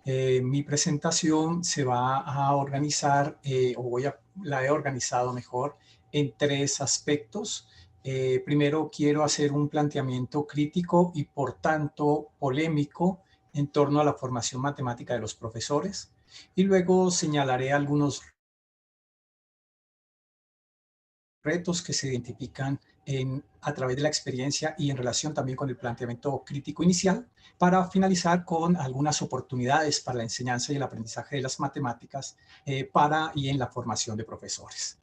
Mi presentación se va a organizar, la he organizado mejor, en tres aspectos. Primero, quiero hacer un planteamiento crítico y, por tanto, polémico en torno a la formación matemática de los profesores. Y luego señalaré algunos retos que se identifican a través de la experiencia y en relación también con el planteamiento crítico inicial, para finalizar con algunas oportunidades para la enseñanza y el aprendizaje de las matemáticas y en la formación de profesores.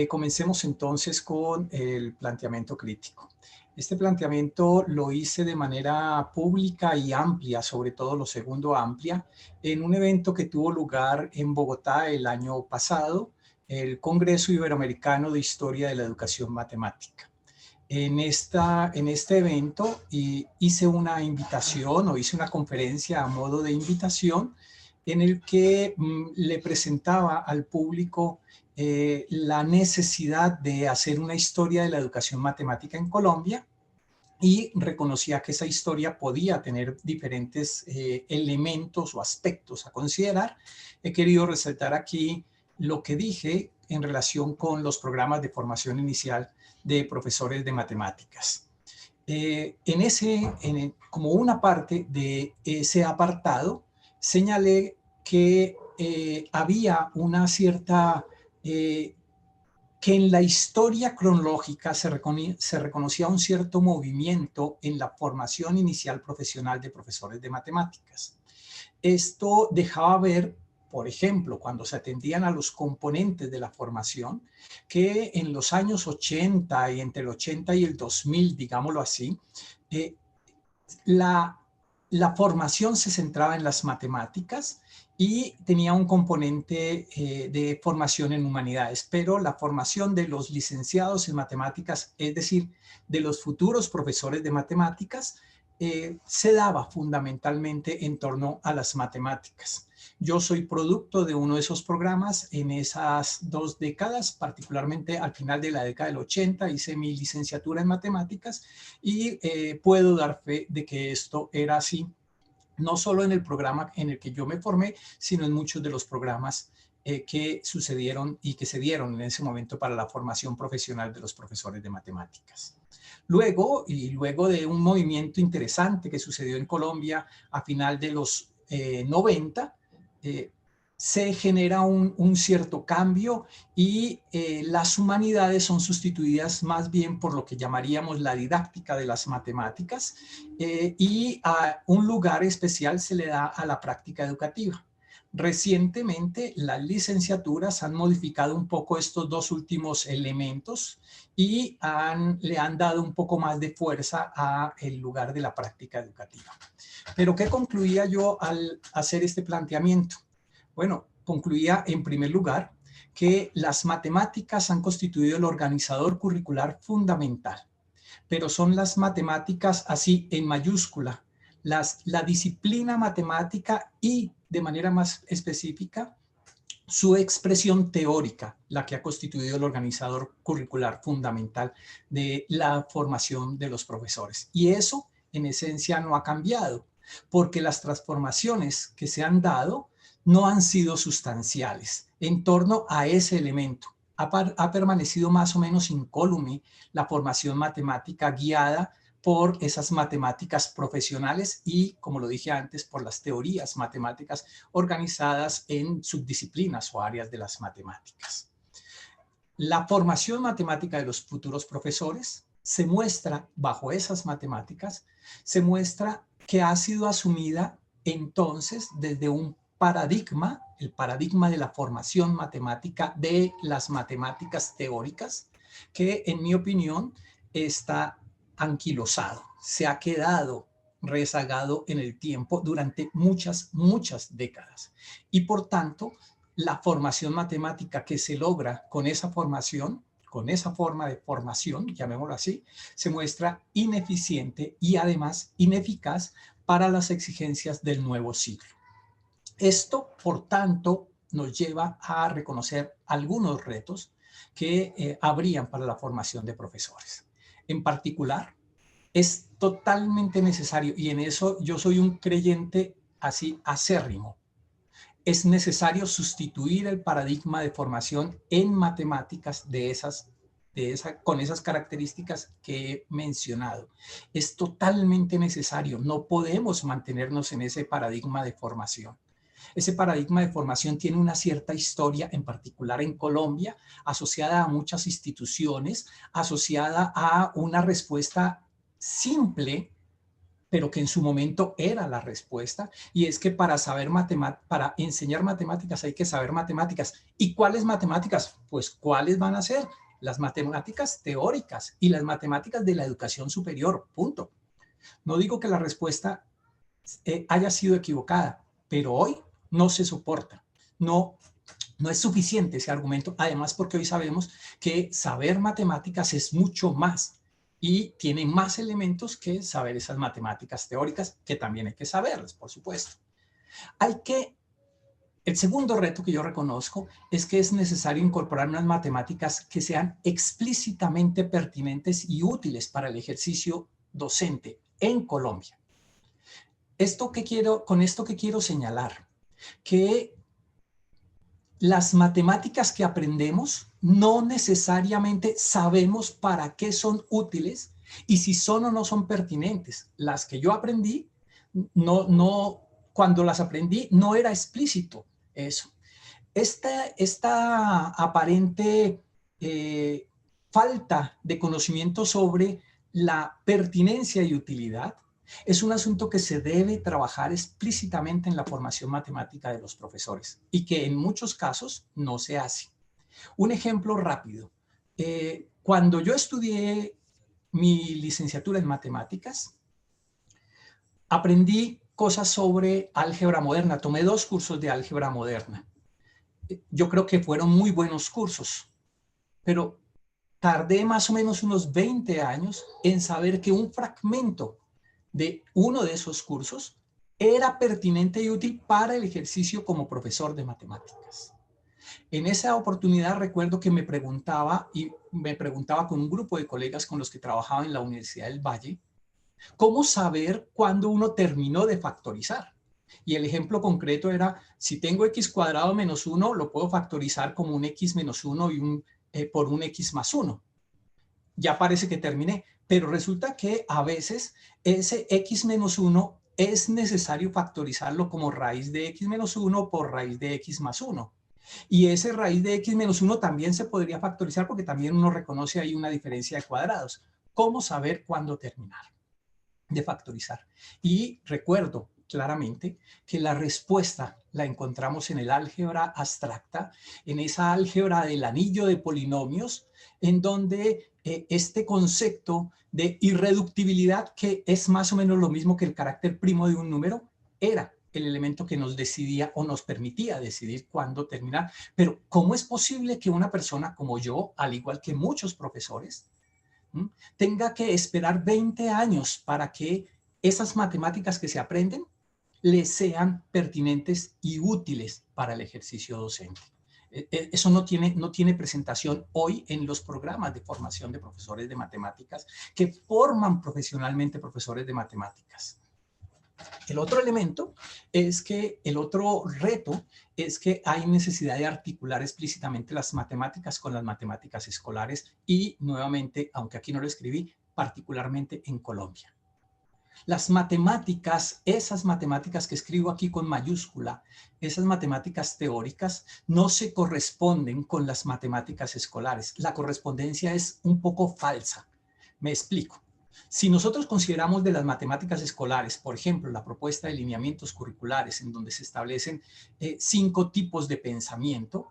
Comencemos entonces con el planteamiento crítico. Este planteamiento lo hice de manera pública y amplia, sobre todo lo segundo amplia, en un evento que tuvo lugar en Bogotá el año pasado, el Congreso Iberoamericano de Historia de la Educación Matemática. En este evento hice una invitación o hice una conferencia a modo de invitación en el que le presentaba al público la necesidad de hacer una historia de la educación matemática en Colombia, y reconocía que esa historia podía tener diferentes elementos o aspectos a considerar. He querido resaltar aquí lo que dije en relación con los programas de formación inicial de profesores de matemáticas. Como una parte de ese apartado, señalé que había una cierta que en la historia cronológica se reconocía un cierto movimiento en la formación inicial profesional de profesores de matemáticas. Esto dejaba ver, por ejemplo, cuando se atendían a los componentes de la formación, que en los años 80 y entre el 80 y el 2000, digámoslo así, la formación se centraba en las matemáticas y tenía un componente de formación en humanidades, pero la formación de los licenciados en matemáticas, es decir, de los futuros profesores de matemáticas, se daba fundamentalmente en torno a las matemáticas. Yo soy producto de uno de esos programas en esas 2 décadas, particularmente al final de la década del 80, hice mi licenciatura en matemáticas y puedo dar fe de que esto era así, no solo en el programa en el que yo me formé, sino en muchos de los programas que sucedieron y que se dieron en ese momento para la formación profesional de los profesores de matemáticas. Luego de un movimiento interesante que sucedió en Colombia a final de los 90, se genera un cierto cambio y las humanidades son sustituidas más bien por lo que llamaríamos la didáctica de las matemáticas, y a un lugar especial se le da a la práctica educativa. Recientemente las licenciaturas han modificado un poco estos dos últimos elementos y le han dado un poco más de fuerza al lugar de la práctica educativa. Pero ¿qué concluía yo al hacer este planteamiento? Bueno, concluía en primer lugar que las matemáticas han constituido el organizador curricular fundamental, pero son las matemáticas así en mayúscula, la disciplina matemática y de manera más específica su expresión teórica, la que ha constituido el organizador curricular fundamental de la formación de los profesores. Y eso en esencia no ha cambiado, porque las transformaciones que se han dado no han sido sustanciales en torno a ese elemento. Ha permanecido más o menos incólume la formación matemática guiada por esas matemáticas profesionales y, como lo dije antes, por las teorías matemáticas organizadas en subdisciplinas o áreas de las matemáticas. La formación matemática de los futuros profesores se muestra, bajo esas matemáticas, se muestra que ha sido asumida entonces desde un paradigma, el paradigma de la formación matemática de las matemáticas teóricas, que en mi opinión está anquilosado, se ha quedado rezagado en el tiempo durante muchas décadas. Y por tanto, la formación matemática que se logra con esa formación, con esa forma de formación, llamémoslo así, se muestra ineficiente y además ineficaz para las exigencias del nuevo siglo. Esto, por tanto, nos lleva a reconocer algunos retos que habrían para la formación de profesores. En particular, es totalmente necesario, y en eso yo soy un creyente así acérrimo, es necesario sustituir el paradigma de formación en matemáticas con esas características que he mencionado. Es totalmente necesario, no podemos mantenernos en ese paradigma de formación. Ese paradigma de formación tiene una cierta historia, en particular en Colombia, asociada a muchas instituciones, asociada a una respuesta simple, pero que en su momento era la respuesta, y es que para enseñar matemáticas hay que saber matemáticas. ¿Y cuáles matemáticas? Pues ¿cuáles van a ser? Las matemáticas teóricas y las matemáticas de la educación superior, punto. No digo que la respuesta haya sido equivocada, pero hoy no se soporta. No es suficiente ese argumento, además porque hoy sabemos que saber matemáticas es mucho más y tiene más elementos que saber esas matemáticas teóricas, que también hay que saberlas, por supuesto. El segundo reto que yo reconozco es que es necesario incorporar unas matemáticas que sean explícitamente pertinentes y útiles para el ejercicio docente en Colombia. Con esto que quiero señalar, que las matemáticas que aprendemos no necesariamente sabemos para qué son útiles y si son o no son pertinentes. Las que yo aprendí, cuando las aprendí no era explícito eso. Esta aparente falta de conocimiento sobre la pertinencia y utilidad es un asunto que se debe trabajar explícitamente en la formación matemática de los profesores y que en muchos casos no se hace. Un ejemplo rápido. Cuando yo estudié mi licenciatura en matemáticas, aprendí cosas sobre álgebra moderna. Tomé 2 cursos de álgebra moderna. Yo creo que fueron muy buenos cursos, pero tardé más o menos unos 20 años en saber que un fragmento de uno de esos cursos era pertinente y útil para el ejercicio como profesor de matemáticas. En esa oportunidad recuerdo que me preguntaba con un grupo de colegas con los que trabajaba en la Universidad del Valle, ¿cómo saber cuándo uno terminó de factorizar? Y el ejemplo concreto era, si tengo x cuadrado menos 1, lo puedo factorizar como un x menos 1 por un x más 1. Ya parece que terminé, pero resulta que a veces ese x menos 1 es necesario factorizarlo como raíz de x menos 1 por raíz de x más 1. Y ese raíz de x menos 1 también se podría factorizar porque también uno reconoce ahí una diferencia de cuadrados. ¿Cómo saber cuándo terminar de factorizar? Y recuerdo claramente que la respuesta la encontramos en el álgebra abstracta, en esa álgebra del anillo de polinomios, en donde este concepto de irreductibilidad, que es más o menos lo mismo que el carácter primo de un número, era el elemento que nos decidía o nos permitía decidir cuándo terminar. Pero ¿cómo es posible que una persona como yo, al igual que muchos profesores, tenga que esperar 20 años para que esas matemáticas que se aprenden les sean pertinentes y útiles para el ejercicio docente? Eso no tiene presentación hoy en los programas de formación de profesores de matemáticas que forman profesionalmente profesores de matemáticas. El otro reto es que hay necesidad de articular explícitamente las matemáticas con las matemáticas escolares y nuevamente, aunque aquí no lo escribí, particularmente en Colombia. Las matemáticas, esas matemáticas que escribo aquí con mayúscula, esas matemáticas teóricas, no se corresponden con las matemáticas escolares. La correspondencia es un poco falsa. Me explico. Si nosotros consideramos de las matemáticas escolares, por ejemplo, la propuesta de lineamientos curriculares en donde se establecen 5 tipos de pensamiento,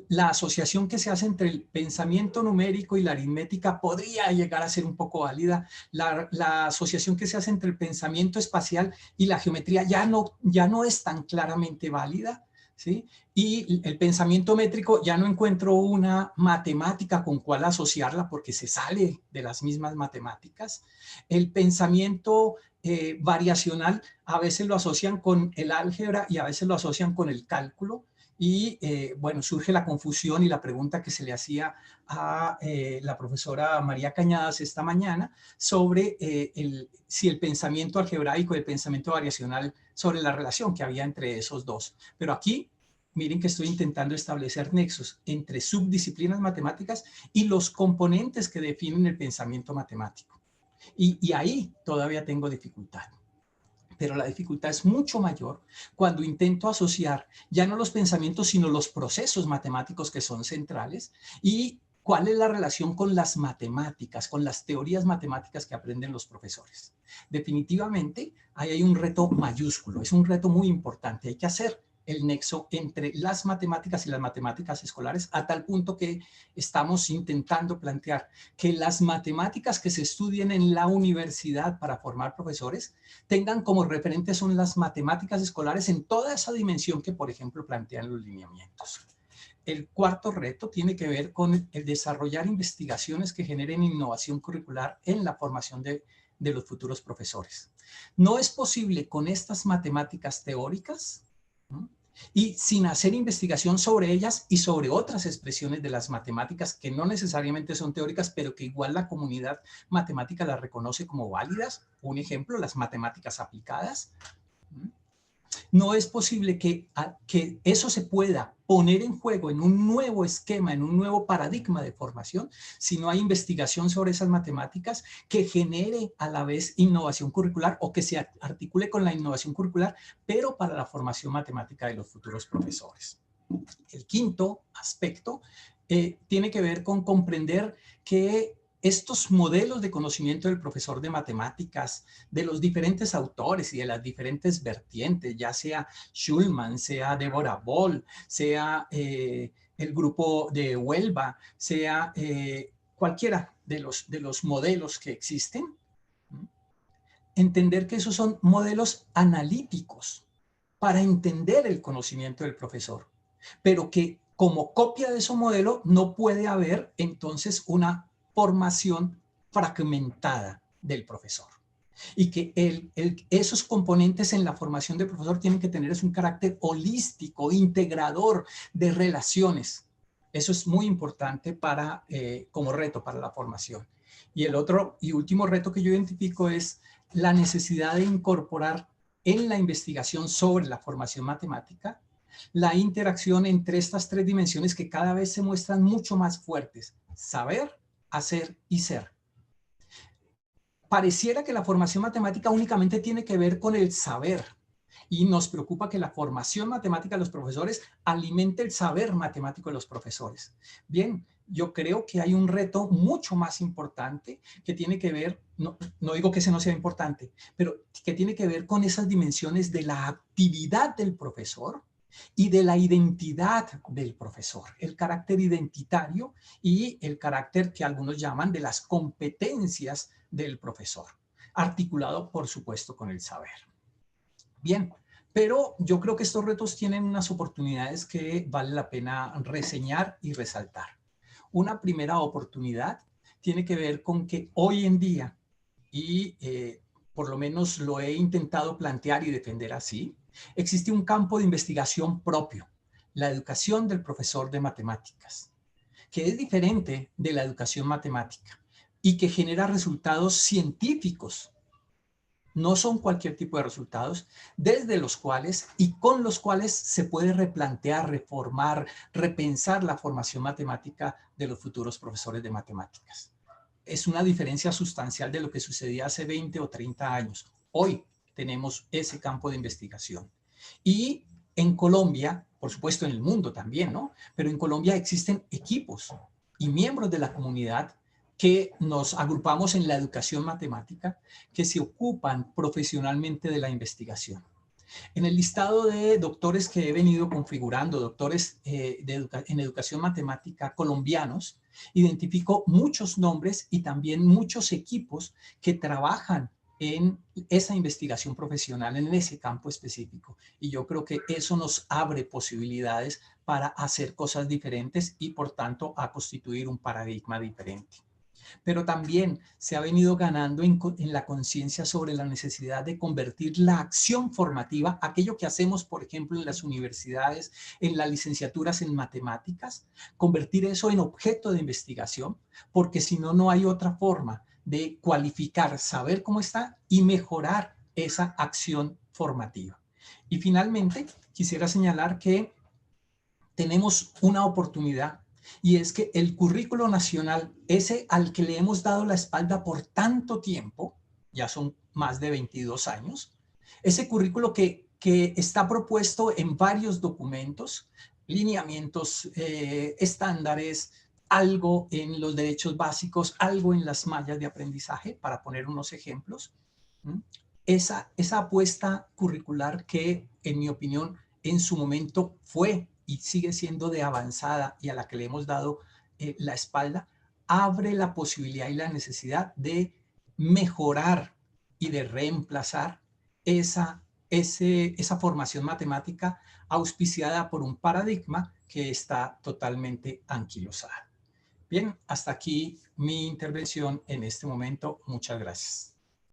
la asociación que se hace entre el pensamiento numérico y la aritmética podría llegar a ser un poco válida. La asociación que se hace entre el pensamiento espacial y la geometría ya no es tan claramente válida, ¿sí? Y el pensamiento métrico ya no encuentro una matemática con cual asociarla porque se sale de las mismas matemáticas. El pensamiento variacional a veces lo asocian con el álgebra y a veces lo asocian con el cálculo. Y bueno, surge la confusión y la pregunta que se le hacía a la profesora María Cañadas esta mañana sobre si el pensamiento algebraico y el pensamiento variacional sobre la relación que había entre esos dos. Pero aquí, miren que estoy intentando establecer nexos entre subdisciplinas matemáticas y los componentes que definen el pensamiento matemático. Y ahí todavía tengo dificultad. Pero la dificultad es mucho mayor cuando intento asociar ya no los pensamientos, sino los procesos matemáticos que son centrales y cuál es la relación con las matemáticas, con las teorías matemáticas que aprenden los profesores. Definitivamente, ahí hay un reto mayúsculo, es un reto muy importante. Hay que hacer el nexo entre las matemáticas y las matemáticas escolares a tal punto que estamos intentando plantear que las matemáticas que se estudien en la universidad para formar profesores tengan como referentes son las matemáticas escolares en toda esa dimensión que, por ejemplo, plantean los lineamientos. El cuarto reto tiene que ver con el desarrollar investigaciones que generen innovación curricular en la formación de los futuros profesores. No es posible con estas matemáticas teóricas, ¿no?, y sin hacer investigación sobre ellas y sobre otras expresiones de las matemáticas que no necesariamente son teóricas, pero que igual la comunidad matemática las reconoce como válidas. Un ejemplo, las matemáticas aplicadas. No es posible que eso se pueda poner en juego en un nuevo esquema, en un nuevo paradigma de formación, si no hay investigación sobre esas matemáticas que genere a la vez innovación curricular o que se articule con la innovación curricular, pero para la formación matemática de los futuros profesores. El quinto aspecto tiene que ver con comprender que estos modelos de conocimiento del profesor de matemáticas, de los diferentes autores y de las diferentes vertientes, ya sea Schulman, sea Deborah Boll, sea el grupo de Huelva, sea cualquiera de los modelos que existen, entender que esos son modelos analíticos para entender el conocimiento del profesor, pero que como copia de ese modelo no puede haber entonces una formación fragmentada del profesor. Y que esos componentes en la formación del profesor tienen que tener un carácter holístico, integrador de relaciones. Eso es muy importante como reto para la formación. Y el otro y último reto que yo identifico es la necesidad de incorporar en la investigación sobre la formación matemática la interacción entre estas tres dimensiones que cada vez se muestran mucho más fuertes: saber, hacer y ser. Pareciera que la formación matemática únicamente tiene que ver con el saber y nos preocupa que la formación matemática de los profesores alimente el saber matemático de los profesores. Bien, yo creo que hay un reto mucho más importante que tiene que ver, no digo que ese no sea importante, pero que tiene que ver con esas dimensiones de la actividad del profesor y de la identidad del profesor, el carácter identitario y el carácter que algunos llaman de las competencias del profesor, articulado por supuesto con el saber. Bien, pero yo creo que estos retos tienen unas oportunidades que vale la pena reseñar y resaltar. Una primera oportunidad tiene que ver con que hoy en día, y por lo menos lo he intentado plantear y defender así, existe un campo de investigación propio, la educación del profesor de matemáticas, que es diferente de la educación matemática y que genera resultados científicos. No son cualquier tipo de resultados, desde los cuales y con los cuales se puede replantear, reformar, repensar la formación matemática de los futuros profesores de matemáticas. Es una diferencia sustancial de lo que sucedía hace 20 o 30 años. Hoy tenemos ese campo de investigación. Y en Colombia, por supuesto en el mundo también, ¿no? Pero en Colombia existen equipos y miembros de la comunidad que nos agrupamos en la educación matemática, que se ocupan profesionalmente de la investigación. En el listado de doctores que he venido configurando, doctores en educación matemática colombianos, identifico muchos nombres y también muchos equipos que trabajan en esa investigación profesional, en ese campo específico. Y yo creo que eso nos abre posibilidades para hacer cosas diferentes y, por tanto, a constituir un paradigma diferente. Pero también se ha venido ganando en la conciencia sobre la necesidad de convertir la acción formativa, aquello que hacemos, por ejemplo, en las universidades, en las licenciaturas en matemáticas, convertir eso en objeto de investigación, porque si no, no hay otra forma de cualificar, saber cómo está y mejorar esa acción formativa. Y finalmente, quisiera señalar que tenemos una oportunidad y es que el currículo nacional, ese al que le hemos dado la espalda por tanto tiempo, ya son más de 22 años, ese currículo que está propuesto en varios documentos, lineamientos, estándares, algo en los derechos básicos, algo en las mallas de aprendizaje, para poner unos ejemplos. ¿Mm? Esa apuesta curricular que, en mi opinión, en su momento fue y sigue siendo de avanzada y a la que le hemos dado la espalda, abre la posibilidad y la necesidad de mejorar y de reemplazar esa formación matemática auspiciada por un paradigma que está totalmente anquilosada. Bien, hasta aquí mi intervención en este momento. Muchas gracias.